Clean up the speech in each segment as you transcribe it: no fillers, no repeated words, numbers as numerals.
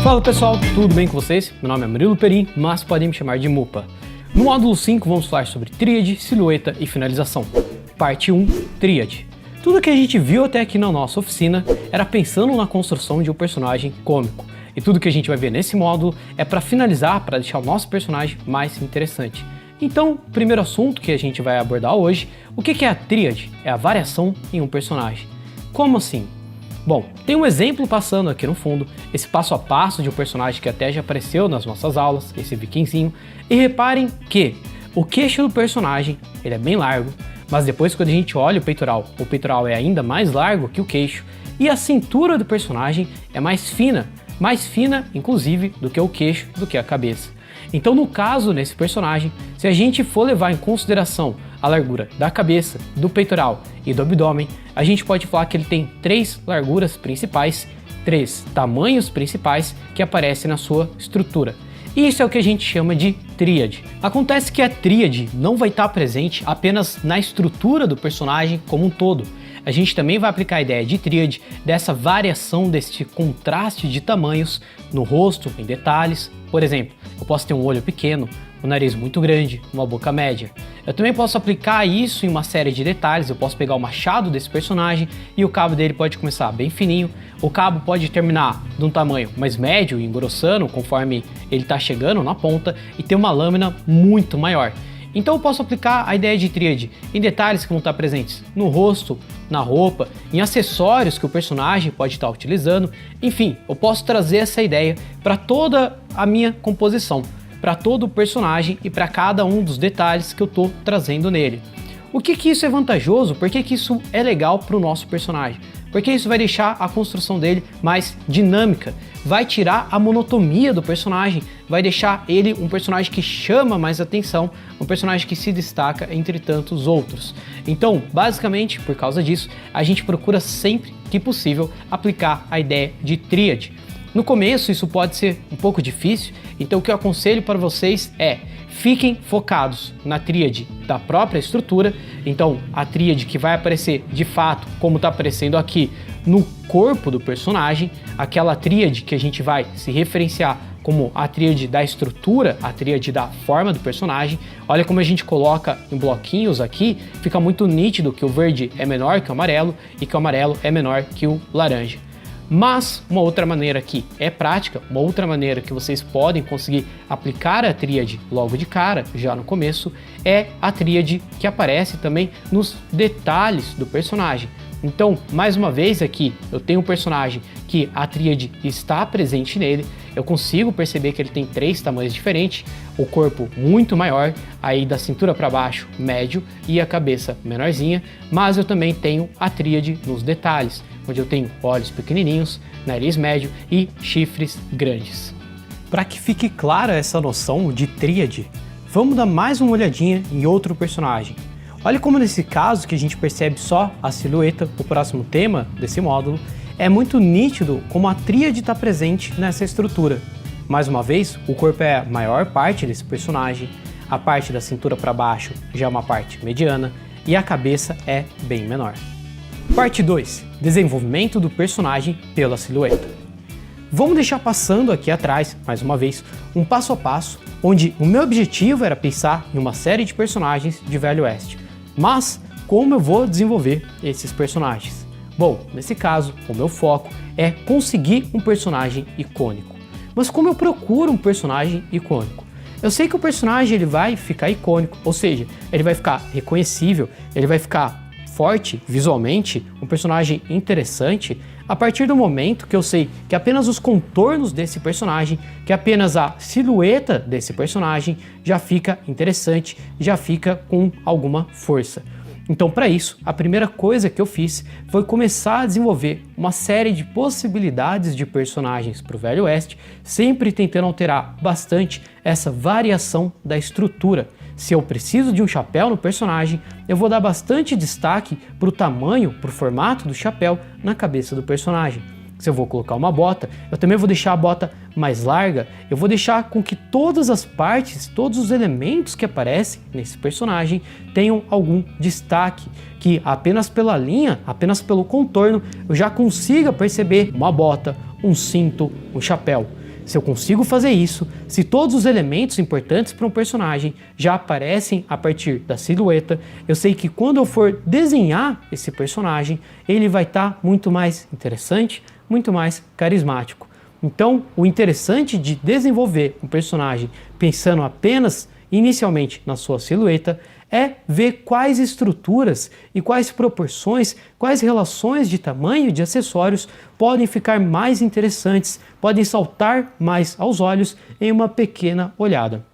Fala pessoal, tudo bem com vocês? Meu nome é Murilo Perim, mas podem me chamar de Mupa. No módulo 5 vamos falar sobre tríade, silhueta e finalização. Parte 1, tríade. Tudo que a gente viu até aqui na nossa oficina era pensando na construção de um personagem cômico. E tudo que a gente vai ver nesse módulo é para finalizar, para deixar o nosso personagem mais interessante. Então, o primeiro assunto que a gente vai abordar hoje, o que é a tríade? É a variação em um personagem. Como assim? Bom, tem um exemplo passando aqui no fundo, esse passo a passo de um personagem que até já apareceu nas nossas aulas, esse vikingzinho, e reparem que o queixo do personagem ele é bem largo, mas depois quando a gente olha o peitoral é ainda mais largo que o queixo, e a cintura do personagem é mais fina inclusive do que o queixo, do que a cabeça. Então no caso, nesse personagem, se a gente for levar em consideração a largura da cabeça, do peitoral e do abdômen, a gente pode falar que ele tem três larguras principais, três tamanhos principais que aparecem na sua estrutura. E isso é o que a gente chama de tríade. Acontece que a tríade não vai estar presente apenas na estrutura do personagem como um todo. A gente também vai aplicar a ideia de tríade, dessa variação, desse contraste de tamanhos no rosto, em detalhes. Por exemplo, eu posso ter um olho pequeno, um nariz muito grande, uma boca média. Eu também posso aplicar isso em uma série de detalhes, eu posso pegar o machado desse personagem e o cabo dele pode começar bem fininho, o cabo pode terminar de um tamanho mais médio e engrossando conforme ele está chegando na ponta e ter uma lâmina muito maior. Então eu posso aplicar a ideia de tríade em detalhes que vão estar presentes no rosto, na roupa, em acessórios que o personagem pode estar utilizando, enfim, eu posso trazer essa ideia para toda a minha composição, para todo o personagem e para cada um dos detalhes que eu estou trazendo nele. O que isso é vantajoso? Por que isso é legal para o nosso personagem? Porque isso vai deixar a construção dele mais dinâmica, vai tirar a monotonia do personagem, vai deixar ele um personagem que chama mais atenção, um personagem que se destaca entre tantos outros. Então, basicamente, por causa disso, a gente procura sempre que possível aplicar a ideia de tríade. No começo isso pode ser um pouco difícil, então o que eu aconselho para vocês é fiquem focados na tríade da própria estrutura, então a tríade que vai aparecer de fato, como está aparecendo aqui, no corpo do personagem, aquela tríade que a gente vai se referenciar como a tríade da estrutura, a tríade da forma do personagem. Olha como a gente coloca em bloquinhos aqui, fica muito nítido que o verde é menor que o amarelo e que o amarelo é menor que o laranja. Mas uma outra maneira que é prática, uma outra maneira que vocês podem conseguir aplicar a tríade logo de cara, já no começo, é a tríade que aparece também nos detalhes do personagem. Então, mais uma vez aqui, eu tenho um personagem que a tríade está presente nele, eu consigo perceber que ele tem três tamanhos diferentes, o corpo muito maior, aí da cintura para baixo, médio, e a cabeça menorzinha, mas eu também tenho a tríade nos detalhes, onde eu tenho olhos pequenininhos, nariz médio e chifres grandes. Para que fique clara essa noção de tríade, vamos dar mais uma olhadinha em outro personagem. Olha como nesse caso, que a gente percebe só a silhueta, o próximo tema desse módulo, é muito nítido como a tríade está presente nessa estrutura. Mais uma vez, o corpo é a maior parte desse personagem, a parte da cintura para baixo já é uma parte mediana e a cabeça é bem menor. Parte 2. Desenvolvimento do personagem pela silhueta. Vamos deixar passando aqui atrás, mais uma vez, um passo a passo, onde o meu objetivo era pensar em uma série de personagens de Velho Oeste. Mas, como eu vou desenvolver esses personagens? Bom, nesse caso, o meu foco é conseguir um personagem icônico. Mas como eu procuro um personagem icônico? Eu sei que o personagem ele vai ficar icônico, ou seja, ele vai ficar reconhecível, ele vai ficar forte visualmente, um personagem interessante, a partir do momento que eu sei que apenas os contornos desse personagem, que apenas a silhueta desse personagem já fica interessante, já fica com alguma força. Então, para isso, a primeira coisa que eu fiz foi começar a desenvolver uma série de possibilidades de personagens para o Velho Oeste, sempre tentando alterar bastante essa variação da estrutura. Se eu preciso de um chapéu no personagem, eu vou dar bastante destaque para o tamanho, para o formato do chapéu na cabeça do personagem. Se eu vou colocar uma bota, eu também vou deixar a bota mais larga, eu vou deixar com que todas as partes, todos os elementos que aparecem nesse personagem tenham algum destaque, que apenas pela linha, apenas pelo contorno, eu já consiga perceber uma bota, um cinto, um chapéu. Se eu consigo fazer isso, se todos os elementos importantes para um personagem já aparecem a partir da silhueta, eu sei que quando eu for desenhar esse personagem, ele vai estar muito mais interessante, muito mais carismático. Então, o interessante de desenvolver um personagem pensando apenas inicialmente na sua silhueta é ver quais estruturas e quais proporções, quais relações de tamanho de acessórios podem ficar mais interessantes, podem saltar mais aos olhos em uma pequena olhada.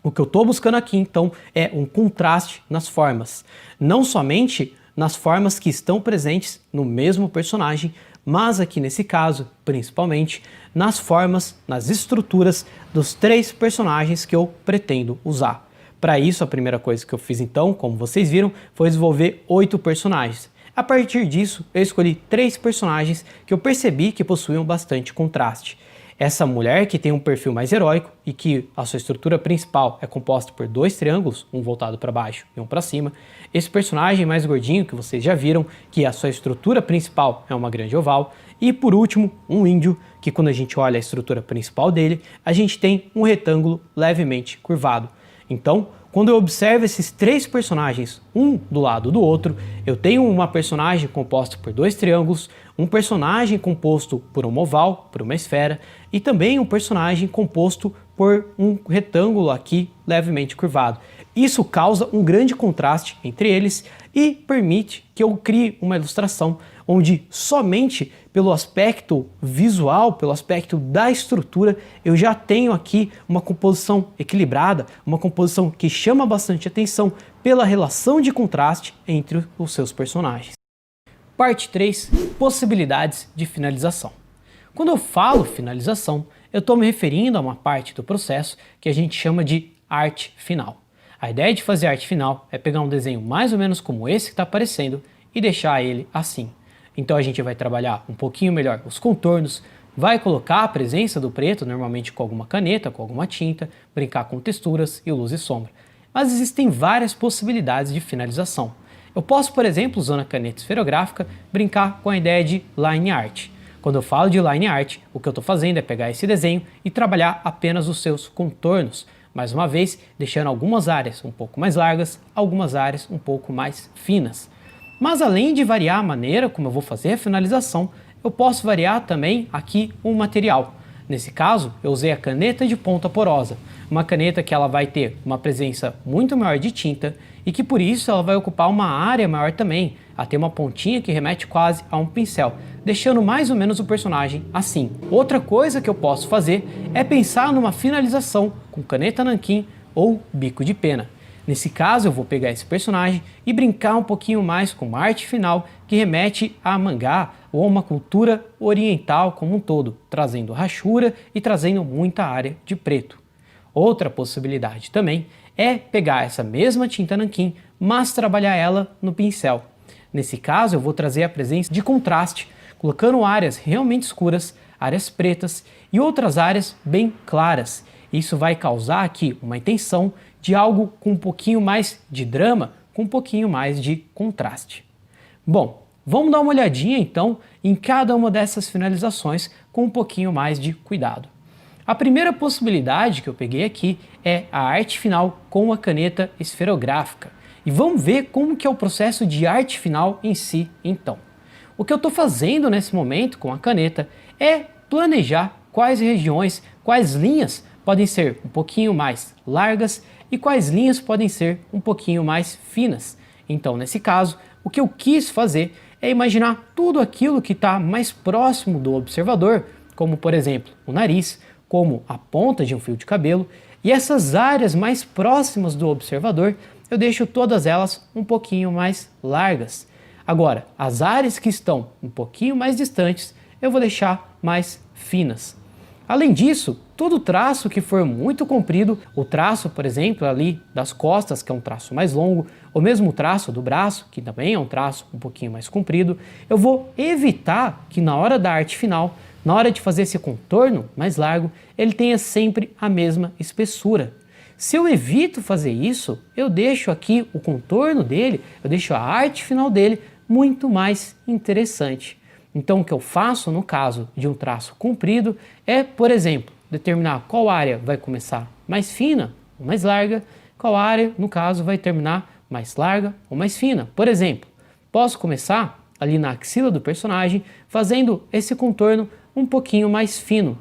O que eu estou buscando aqui então é um contraste nas formas, não somente nas formas que estão presentes no mesmo personagem, mas aqui nesse caso, principalmente, nas formas, nas estruturas dos 3 personagens que eu pretendo usar. Para isso, a primeira coisa que eu fiz então, como vocês viram, foi desenvolver 8 personagens. A partir disso, eu escolhi 3 personagens que eu percebi que possuíam bastante contraste. Essa mulher que tem um perfil mais heróico e que a sua estrutura principal é composta por 2 triângulos, um voltado para baixo e um para cima. Esse personagem mais gordinho que vocês já viram, que a sua estrutura principal é uma grande oval. E por último, um índio, que quando a gente olha a estrutura principal dele, a gente tem um retângulo levemente curvado. Então, quando eu observo esses 3 personagens, um do lado do outro, eu tenho uma personagem composta por 2 triângulos, um personagem composto por um oval, por uma esfera, e também um personagem composto por um retângulo aqui levemente curvado. Isso causa um grande contraste entre eles e permite que eu crie uma ilustração onde somente pelo aspecto visual, pelo aspecto da estrutura, eu já tenho aqui uma composição equilibrada, uma composição que chama bastante atenção pela relação de contraste entre os seus personagens. Parte 3. Possibilidades de finalização. Quando eu falo finalização, eu estou me referindo a uma parte do processo que a gente chama de arte final. A ideia de fazer arte final é pegar um desenho mais ou menos como esse que está aparecendo e deixar ele assim. Então a gente vai trabalhar um pouquinho melhor os contornos, vai colocar a presença do preto, normalmente com alguma caneta, com alguma tinta, brincar com texturas e luz e sombra. Mas existem várias possibilidades de finalização. Eu posso, por exemplo, usando a caneta esferográfica, brincar com a ideia de line art. Quando eu falo de line art, o que eu estou fazendo é pegar esse desenho e trabalhar apenas os seus contornos, mais uma vez deixando algumas áreas um pouco mais largas, algumas áreas um pouco mais finas. Mas além de variar a maneira como eu vou fazer a finalização, eu posso variar também aqui o material. Nesse caso, eu usei a caneta de ponta porosa, uma caneta que ela vai ter uma presença muito maior de tinta e que por isso ela vai ocupar uma área maior também, a ter uma pontinha que remete quase a um pincel, deixando mais ou menos o personagem assim. Outra coisa que eu posso fazer é pensar numa finalização com caneta nanquim ou bico de pena. Nesse caso, eu vou pegar esse personagem e brincar um pouquinho mais com uma arte final que remete a mangá ou a uma cultura oriental como um todo, trazendo rachura e trazendo muita área de preto. Outra possibilidade também é pegar essa mesma tinta nanquim, mas trabalhar ela no pincel. Nesse caso, eu vou trazer a presença de contraste, colocando áreas realmente escuras, áreas pretas e outras áreas bem claras. Isso vai causar aqui uma intenção de algo com um pouquinho mais de drama, com um pouquinho mais de contraste. Bom, vamos dar uma olhadinha então em cada uma dessas finalizações com um pouquinho mais de cuidado. A primeira possibilidade que eu peguei aqui é a arte final com a caneta esferográfica. E vamos ver como que é o processo de arte final em si então. O que eu estou fazendo nesse momento com a caneta é planejar quais regiões, quais linhas podem ser um pouquinho mais largas e quais linhas podem ser um pouquinho mais finas. Então, nesse caso, o que eu quis fazer é imaginar tudo aquilo que está mais próximo do observador, como por exemplo o nariz, como a ponta de um fio de cabelo, e essas áreas mais próximas do observador eu deixo todas elas um pouquinho mais largas. Agora, as áreas que estão um pouquinho mais distantes eu vou deixar mais finas. Além disso, todo traço que for muito comprido, o traço, por exemplo, ali das costas, que é um traço mais longo, ou mesmo o traço do braço, que também é um traço um pouquinho mais comprido, eu vou evitar que na hora da arte final, na hora de fazer esse contorno mais largo, ele tenha sempre a mesma espessura. Se eu evito fazer isso, eu deixo aqui o contorno dele, eu deixo a arte final dele muito mais interessante. Então o que eu faço no caso de um traço comprido é, por exemplo, determinar qual área vai começar mais fina ou mais larga, qual área, no caso, vai terminar mais larga ou mais fina. Por exemplo, posso começar ali na axila do personagem fazendo esse contorno um pouquinho mais fino.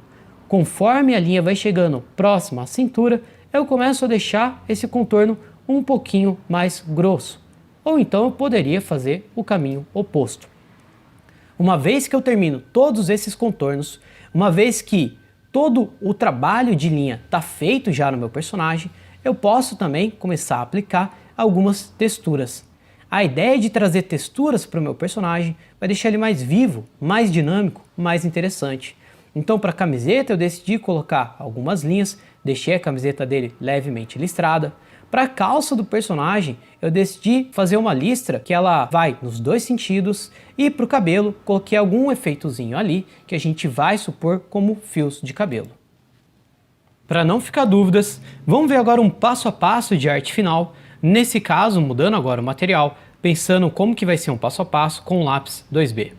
Conforme a linha vai chegando próxima à cintura, eu começo a deixar esse contorno um pouquinho mais grosso. Ou então eu poderia fazer o caminho oposto. Uma vez que eu termino todos esses contornos, uma vez que todo o trabalho de linha está feito já no meu personagem, eu posso também começar a aplicar algumas texturas. A ideia de trazer texturas para o meu personagem vai deixar ele mais vivo, mais dinâmico, mais interessante. Então, para a camiseta eu decidi colocar algumas linhas, deixei a camiseta dele levemente listrada. Para a calça do personagem eu decidi fazer uma listra que ela vai nos dois sentidos, e para o cabelo coloquei algum efeitozinho ali que a gente vai supor como fios de cabelo. Para não ficar dúvidas, vamos ver agora um passo a passo de arte final. Nesse caso, mudando agora o material, pensando como que vai ser um passo a passo com o lápis 2B.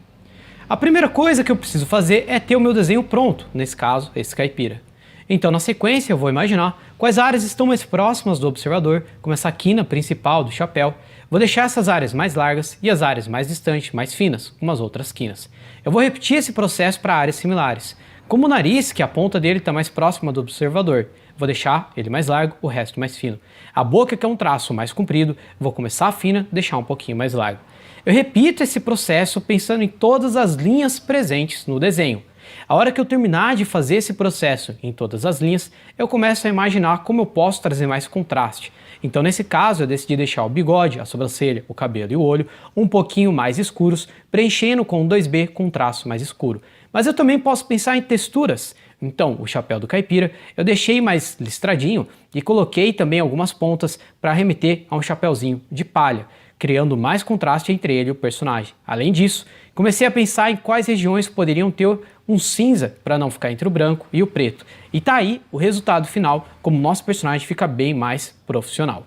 A primeira coisa que eu preciso fazer é ter o meu desenho pronto, nesse caso, esse caipira. Então, na sequência, eu vou imaginar quais áreas estão mais próximas do observador, como essa quina principal do chapéu. Vou deixar essas áreas mais largas e as áreas mais distantes, mais finas, como as outras quinas. Eu vou repetir esse processo para áreas similares. Como o nariz, que a ponta dele está mais próxima do observador, vou deixar ele mais largo, o resto mais fino. A boca, que é um traço mais comprido, vou começar fina, deixar um pouquinho mais largo. Eu repito esse processo pensando em todas as linhas presentes no desenho. A hora que eu terminar de fazer esse processo em todas as linhas, eu começo a imaginar como eu posso trazer mais contraste. Então, nesse caso, eu decidi deixar o bigode, a sobrancelha, o cabelo e o olho um pouquinho mais escuros, preenchendo com 2B com um traço mais escuro. Mas eu também posso pensar em texturas. Então, o chapéu do caipira eu deixei mais listradinho e coloquei também algumas pontas para remeter a um chapéuzinho de palha, criando mais contraste entre ele e o personagem. Além disso, comecei a pensar em quais regiões poderiam ter um cinza para não ficar entre o branco e o preto. E tá aí o resultado final, como o nosso personagem fica bem mais profissional.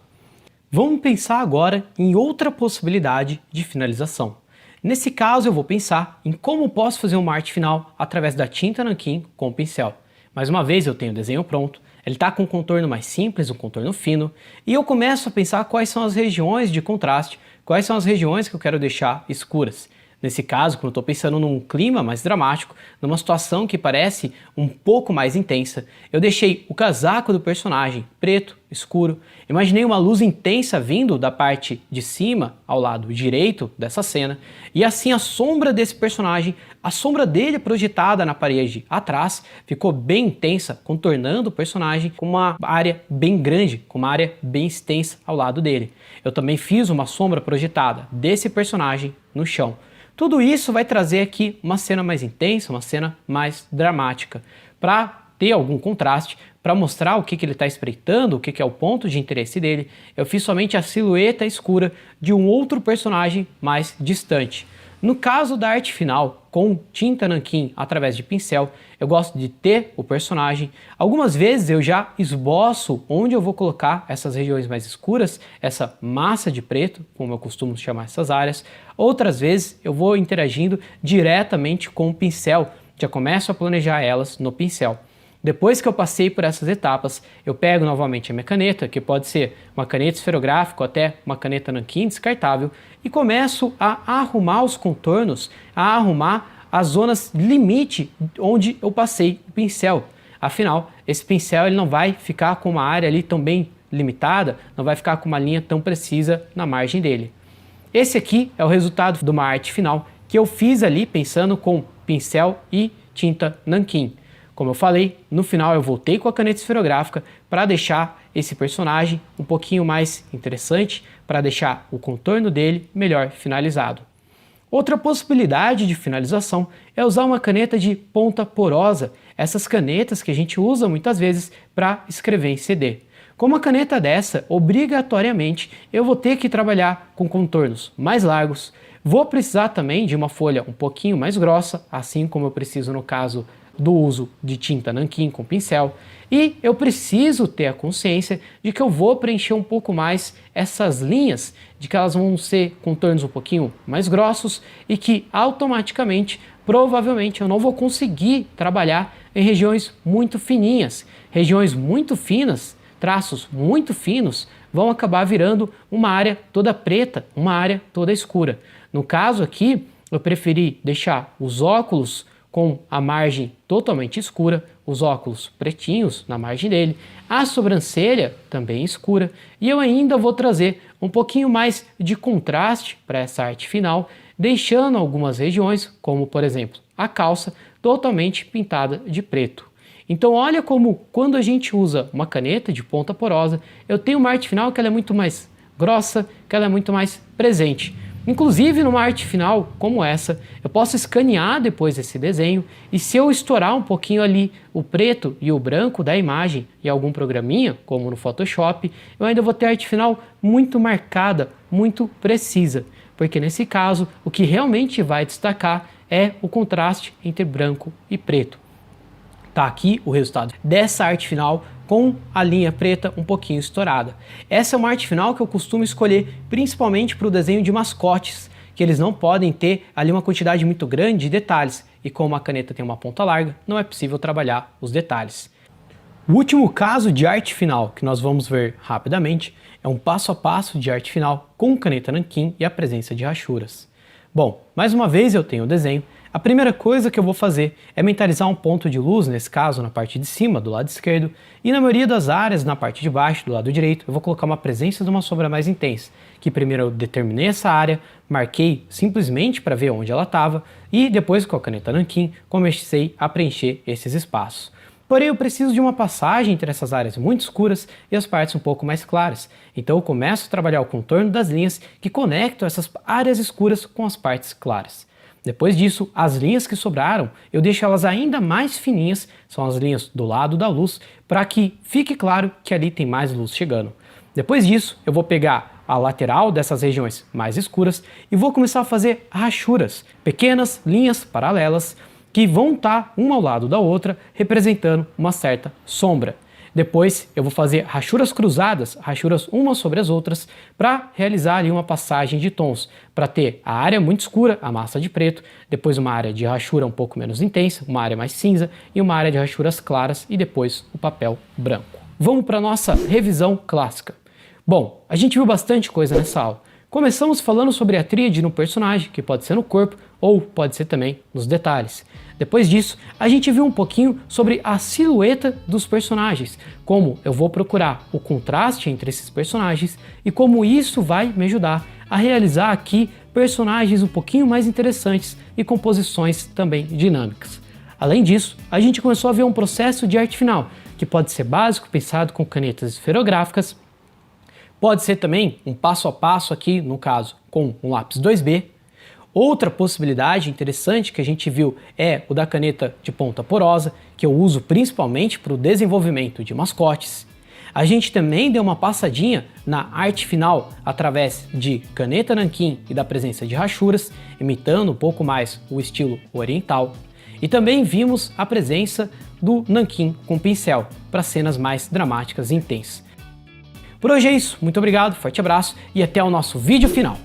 Vamos pensar agora em outra possibilidade de finalização. Nesse caso eu vou pensar em como posso fazer uma arte final através da tinta nanquim com o pincel. Mais uma vez eu tenho o desenho pronto, ele está com um contorno mais simples, um contorno fino, e eu começo a pensar quais são as regiões de contraste, quais são as regiões que eu quero deixar escuras. Nesse caso, quando eu estou pensando num clima mais dramático, numa situação que parece um pouco mais intensa, eu deixei o casaco do personagem preto, escuro, imaginei uma luz intensa vindo da parte de cima ao lado direito dessa cena, e assim a sombra desse personagem, a sombra dele projetada na parede atrás, ficou bem intensa, contornando o personagem com uma área bem grande, com uma área bem extensa ao lado dele. Eu também fiz uma sombra projetada desse personagem no chão. Tudo isso vai trazer aqui uma cena mais intensa, uma cena mais dramática, para ter algum contraste, para mostrar o que ele está espreitando, o que é o ponto de interesse dele. Eu fiz somente a silhueta escura de um outro personagem mais distante. No caso da arte final, com tinta nanquim através de pincel, eu gosto de ter o personagem. Algumas vezes eu já esboço onde eu vou colocar essas regiões mais escuras, essa massa de preto, como eu costumo chamar essas áreas. Outras vezes eu vou interagindo diretamente com o pincel, já começo a planejar elas no pincel. Depois que eu passei por essas etapas, eu pego novamente a minha caneta, que pode ser uma caneta esferográfica ou até uma caneta nanquim descartável, e começo a arrumar os contornos, a arrumar as zonas limite onde eu passei o pincel. Afinal, esse pincel ele não vai ficar com uma área ali tão bem limitada, não vai ficar com uma linha tão precisa na margem dele. Esse aqui é o resultado de uma arte final que eu fiz ali pensando com pincel e tinta nanquim. Como eu falei, no final eu voltei com a caneta esferográfica para deixar esse personagem um pouquinho mais interessante, para deixar o contorno dele melhor finalizado. Outra possibilidade de finalização é usar uma caneta de ponta porosa, essas canetas que a gente usa muitas vezes para escrever em CD. Com uma caneta dessa, obrigatoriamente eu vou ter que trabalhar com contornos mais largos, vou precisar também de uma folha um pouquinho mais grossa, assim como eu preciso no caso do uso de tinta nanquim com pincel, e eu preciso ter a consciência de que eu vou preencher um pouco mais essas linhas, de que elas vão ser contornos um pouquinho mais grossos e que automaticamente, provavelmente, eu não vou conseguir trabalhar em regiões muito fininhas. Regiões muito finas, traços muito finos, vão acabar virando uma área toda preta, uma área toda escura. No caso aqui, eu preferi deixar os óculos com a margem totalmente escura, os óculos pretinhos na margem dele, a sobrancelha também escura, e eu ainda vou trazer um pouquinho mais de contraste para essa arte final, deixando algumas regiões, como por exemplo a calça, totalmente pintada de preto. Então olha como quando a gente usa uma caneta de ponta porosa, eu tenho uma arte final que ela é muito mais grossa, que ela é muito mais presente. Inclusive numa arte final como essa, eu posso escanear depois esse desenho e se eu estourar um pouquinho ali o preto e o branco da imagem em algum programinha, como no Photoshop, eu ainda vou ter a arte final muito marcada, muito precisa, porque nesse caso o que realmente vai destacar é o contraste entre branco e preto. Tá aqui o resultado dessa arte final com a linha preta um pouquinho estourada. Essa é uma arte final que eu costumo escolher principalmente para o desenho de mascotes, que eles não podem ter ali uma quantidade muito grande de detalhes, e como a caneta tem uma ponta larga, não é possível trabalhar os detalhes. O último caso de arte final que nós vamos ver rapidamente é um passo a passo de arte final com caneta nanquim e a presença de rachuras. Bom, mais uma vez eu tenho o desenho. A primeira coisa que eu vou fazer é mentalizar um ponto de luz, nesse caso na parte de cima, do lado esquerdo, e na maioria das áreas, na parte de baixo, do lado direito, eu vou colocar uma presença de uma sombra mais intensa, que primeiro eu determinei essa área, marquei simplesmente para ver onde ela estava, e depois com a caneta nanquim comecei a preencher esses espaços. Porém, eu preciso de uma passagem entre essas áreas muito escuras e as partes um pouco mais claras. Então eu começo a trabalhar o contorno das linhas que conectam essas áreas escuras com as partes claras. Depois disso, as linhas que sobraram, eu deixo elas ainda mais fininhas, são as linhas do lado da luz, para que fique claro que ali tem mais luz chegando. Depois disso, eu vou pegar a lateral dessas regiões mais escuras e vou começar a fazer rachuras, pequenas linhas paralelas, que vão estar uma ao lado da outra, representando uma certa sombra. Depois eu vou fazer rachuras cruzadas, rachuras umas sobre as outras, para realizar ali uma passagem de tons, para ter a área muito escura, a massa de preto, depois uma área de rachura um pouco menos intensa, uma área mais cinza e uma área de rachuras claras e depois o papel branco. Vamos para a nossa revisão clássica. Bom, a gente viu bastante coisa nessa aula. Começamos falando sobre a tríade no personagem, que pode ser no corpo ou pode ser também nos detalhes. Depois disso, a gente viu um pouquinho sobre a silhueta dos personagens, como eu vou procurar o contraste entre esses personagens e como isso vai me ajudar a realizar aqui personagens um pouquinho mais interessantes e composições também dinâmicas. Além disso, a gente começou a ver um processo de arte final, que pode ser básico, pensado com canetas esferográficas, pode ser também um passo a passo aqui, no caso, com um lápis 2B. Outra possibilidade interessante que a gente viu é o da caneta de ponta porosa, que eu uso principalmente para o desenvolvimento de mascotes. A gente também deu uma passadinha na arte final através de caneta nanquim e da presença de rachuras, imitando um pouco mais o estilo oriental. E também vimos a presença do nanquim com pincel para cenas mais dramáticas e intensas. Por hoje é isso, muito obrigado, forte abraço e até o nosso vídeo final.